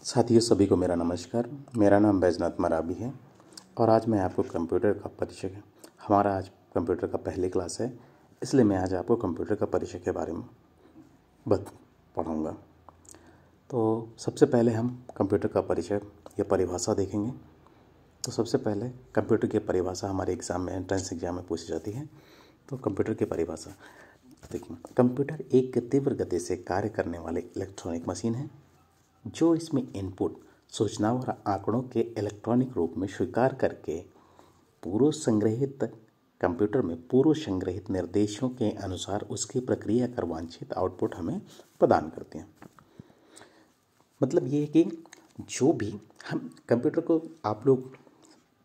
साथियों सभी को मेरा नमस्कार। मेरा नाम बैजनाथ मराबी है और आज मैं आपको कंप्यूटर का परिचय हमारा आज कंप्यूटर का पहली क्लास है, इसलिए मैं आज आपको कंप्यूटर का परिचय के बारे में पढ़ाऊँगा। तो सबसे पहले हम कंप्यूटर का परिचय या परिभाषा देखेंगे। तो सबसे पहले कंप्यूटर की परिभाषा हमारे एग्ज़ाम में, एंट्रेंस एग्जाम में पूछी जाती है। तो कंप्यूटर की परिभाषा देखिए, कंप्यूटर एक तीव्र गति से कार्य करने वाले इलेक्ट्रॉनिक मशीन है जो इसमें इनपुट सूचनाओं और आंकड़ों के इलेक्ट्रॉनिक रूप में स्वीकार करके कंप्यूटर में पूर्व संग्रहित निर्देशों के अनुसार उसकी प्रक्रिया कर वांछित आउटपुट हमें प्रदान करते हैं। मतलब ये है कि जो भी हम कंप्यूटर को, आप लोग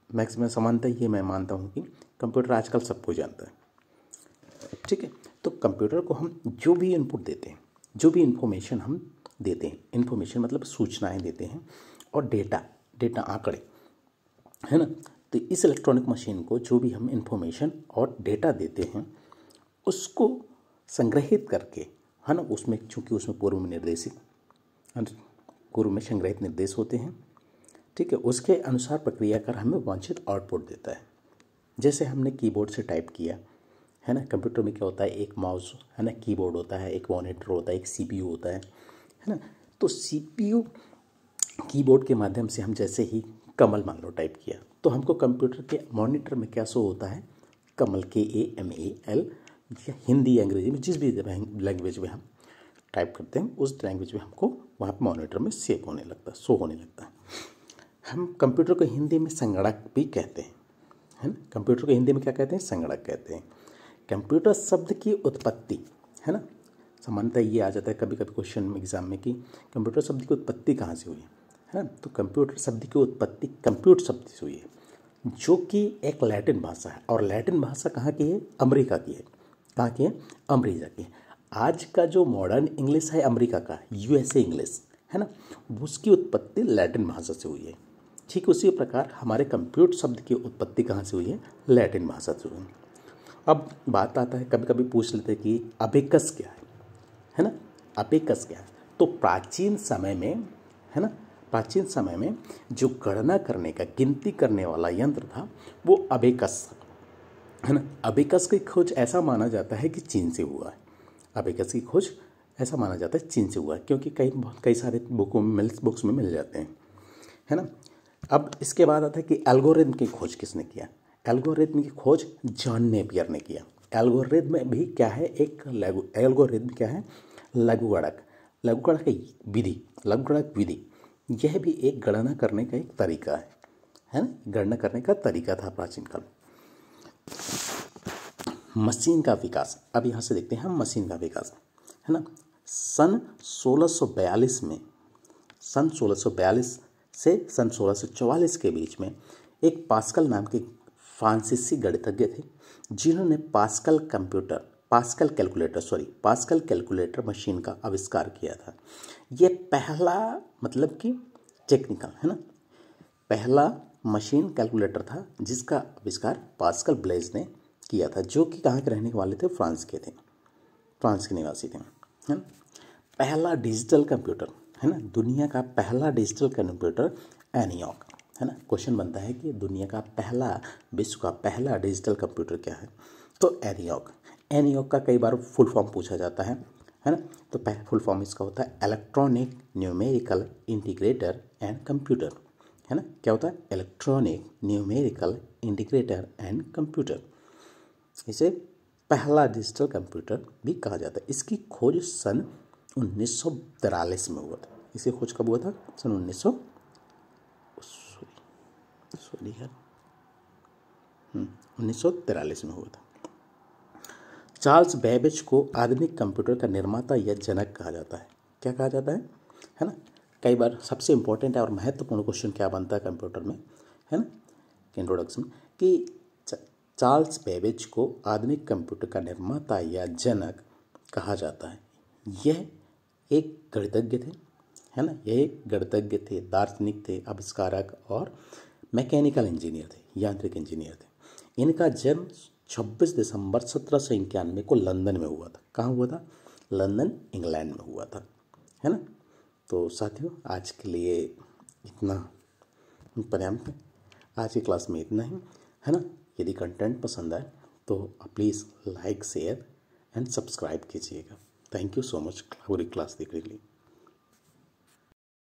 मैक्सिमम समानता ये मैं मानता हूँ कि कंप्यूटर आजकल सबको जानता है, ठीक है। तो कंप्यूटर को हम जो भी इनपुट देते हैं, जो भी इंफॉर्मेशन हम देते हैं, इंफॉर्मेशन मतलब सूचनाएं देते हैं और डेटा आंकड़े, है ना। तो इस इलेक्ट्रॉनिक मशीन को जो भी हम इंफॉर्मेशन और डेटा देते हैं उसको संग्रहित करके, है ना, उसमें चूँकि उसमें पूर्व में संग्रहित निर्देश होते हैं, ठीक है, उसके अनुसार प्रक्रिया कर हमें वांछित आउटपुट देता है। जैसे हमने कीबोर्ड से टाइप किया, है ना। कंप्यूटर में क्या होता है, एक माउस, है ना, कीबोर्ड होता है, एक मॉनिटर होता है, एक सीपीयू होता है ना। तो सीपीयू कीबोर्ड के माध्यम से हम जैसे ही कमल मान लो टाइप किया तो हमको कंप्यूटर के मॉनिटर में क्या शो होता है, कमल, KAMAL, या हिंदी या अंग्रेजी में जिस भी लैंग्वेज में हम टाइप करते हैं उस लैंग्वेज में हमको वहाँ पर मॉनिटर में शो होने लगता है। हम कंप्यूटर को हिंदी में संगणक भी कहते हैं, है ना। कंप्यूटर को हिंदी में क्या कहते हैं, संगणक कहते हैं। कंप्यूटर शब्द की उत्पत्ति, है ना, सामान्यतः ये आ जाता है कभी कभी क्वेश्चन एग्जाम में कि कंप्यूटर शब्द की उत्पत्ति कहाँ से हुई है ना। तो कंप्यूटर शब्द की उत्पत्ति कंप्यूट शब्द से हुई है, जो कि एक लैटिन भाषा है। और लैटिन भाषा कहाँ की है, अमेरिका की है। कहाँ की है, अमेरिका की है। आज का जो मॉडर्न इंग्लिश है अमेरिका का, USA इंग्लिश, है ना, उसकी उत्पत्ति लैटिन भाषा से हुई है। ठीक उसी प्रकार हमारे कंप्यूट शब्द की उत्पत्ति कहाँ से हुई है, लैटिन भाषा से हुई है। अब बात आता है, कभी कभी पूछ लेते हैं कि अबेकस क्या है ना, अबेकस क्या है। तो प्राचीन समय में, है ना, प्राचीन समय में जो गणना करने का, गिनती करने वाला यंत्र था वो अबेकस था, है ना। अबेकस की खोज ऐसा माना जाता है कि चीन से हुआ है। अबेकस की खोज ऐसा माना जाता है चीन से हुआ है, क्योंकि कई सारे बुक्स में मिल जाते हैं, है ना। अब इसके बाद आता है कि एल्गोरिथम की खोज किसने किया। एल्गोरिथम की खोज जॉन नेपियर ने किया। एल्गोरिथम भी क्या है, एल्गोरिथम क्या है, लघुगणक विधि। यह भी एक गणना करने का एक तरीका है ना। गणना करने का तरीका था प्राचीन काल। मशीन का विकास, अब यहाँ से देखते हैं हम मशीन का विकास, है ना। सन 1642 से सन 1644 के बीच में एक पास्कल नाम के फ्रांसीसी गणितज्ञ थे जिन्होंने पास्कल कैलकुलेटर मशीन का आविष्कार किया था। यह पहला, मतलब कि टेक्निकल, है ना, पहला मशीन कैलकुलेटर था जिसका आविष्कार पास्कल ब्लेज ने किया था, जो कि कहाँ के रहने वाले थे, फ्रांस के निवासी थे, है ना। पहला डिजिटल कंप्यूटर, है ना, दुनिया का पहला डिजिटल कंप्यूटर एनियॉक, है ना। क्वेश्चन बनता है कि दुनिया का विश्व का पहला डिजिटल कंप्यूटर क्या है, तो एनियॉक का कई बार फुल फॉर्म पूछा जाता है ना। तो फुल फॉर्म इसका होता है electronic numerical integrator and computer, है ना। क्या होता है, electronic numerical integrator and computer. इसे पहला डिजिटल कंप्यूटर भी कहा जाता है। इसकी खोज सन 1943 में हुआ था। इसकी खोज कब हुआ था, सन 1943 में हुआ था। चार्ल्स बेबेज को आधुनिक कंप्यूटर का निर्माता या जनक कहा जाता है। क्या कहा जाता है ना। कई बार सबसे इम्पोर्टेंट है और महत्वपूर्ण क्वेश्चन क्या बनता है कंप्यूटर में, है ना, इंट्रोडक्शन, कि चार्ल्स बेबेज को आधुनिक कंप्यूटर का निर्माता या जनक कहा जाता है। यह एक गणितज्ञ थे, है ना, यह एक गणितज्ञ थे, दार्शनिक थे, आविष्कारक और मैकेनिकल इंजीनियर थे, यांत्रिक इंजीनियर थे। इनका जन्म 26 दिसंबर 1791 को लंदन में हुआ था। कहाँ हुआ था, लंदन, इंग्लैंड में हुआ था, है ना। तो साथियों आज के लिए इतना पर्याप्त है। आज की क्लास में इतना ही, है ना। यदि कंटेंट पसंद आए तो please like share and subscribe कीजिएगा। थैंक यू सो मच पूरी क्लास देखने के लिए।